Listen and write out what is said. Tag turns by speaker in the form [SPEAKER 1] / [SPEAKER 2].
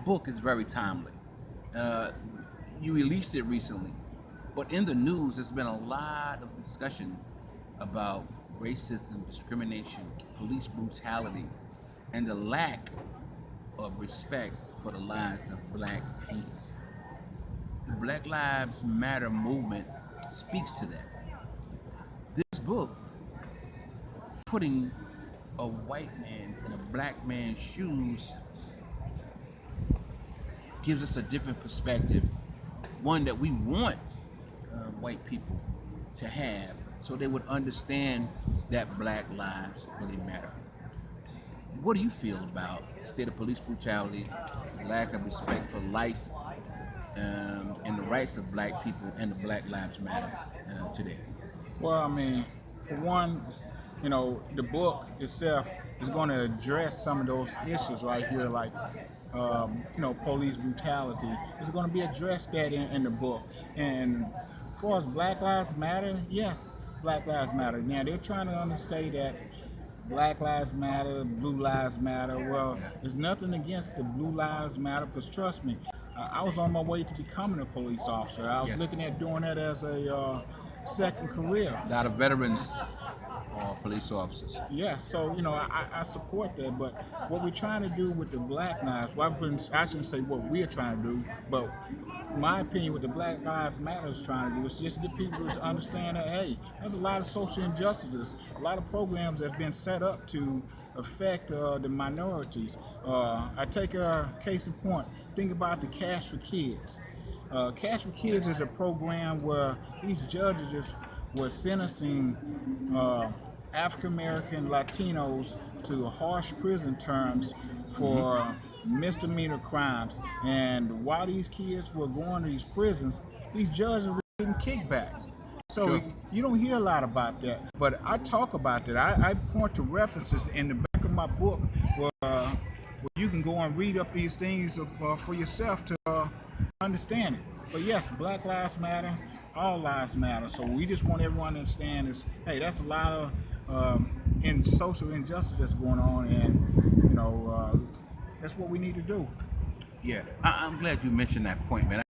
[SPEAKER 1] that book is very timely. Uh, you released it recently, but in the news, there's been a lot of discussion about racism, discrimination, police brutality, and the lack of respect for the lives of black people. The Black Lives Matter movement speaks to that. This book, putting a white man in a black man's shoes, gives us a different perspective, one that we want white people to have, so they would understand that black lives really matter. What do you feel about the state of police brutality, the lack of respect for life, and the rights of black people and the Black Lives Matter today?
[SPEAKER 2] Well, I mean, for one, the book itself is going to address some of those issues right here, like, police brutality. It's going to be addressed that in the book. And as far as Black Lives Matter, yes, Black Lives Matter. Now, they're trying to say that Black Lives Matter, Blue Lives Matter. Well,
[SPEAKER 1] Yeah.
[SPEAKER 2] there's nothing against the Blue Lives Matter, because trust me, I was on my way to becoming a police officer. I was
[SPEAKER 1] Yes.
[SPEAKER 2] looking at doing that as a second career.
[SPEAKER 1] A lot of veterans are police officers.
[SPEAKER 2] Yeah, so I support that, but what we're trying to do with the Black Lives, well, I shouldn't say what we're trying to do, but my opinion, what the Black Lives Matter is trying to do is just get people to understand that, hey, there's a lot of social injustices, a lot of programs that have been set up to affect the minorities. I take a case in point. Think about the Cash for Kids. Cash for Kids is a program where these judges were sentencing African American Latinos to harsh prison terms for misdemeanor crimes. And while these kids were going to these prisons, these judges were getting kickbacks. So
[SPEAKER 1] Sure.
[SPEAKER 2] you don't hear a lot about that, but I talk about that. I point to references in the back of my book where you can go and read up these things for yourself to understand it. But yes, Black Lives Matter, all lives matter. So we just want everyone to understand is, hey, that's a lot of in social injustice that's going on, and that's what we need to do.
[SPEAKER 1] Yeah, I'm glad you mentioned that point, man.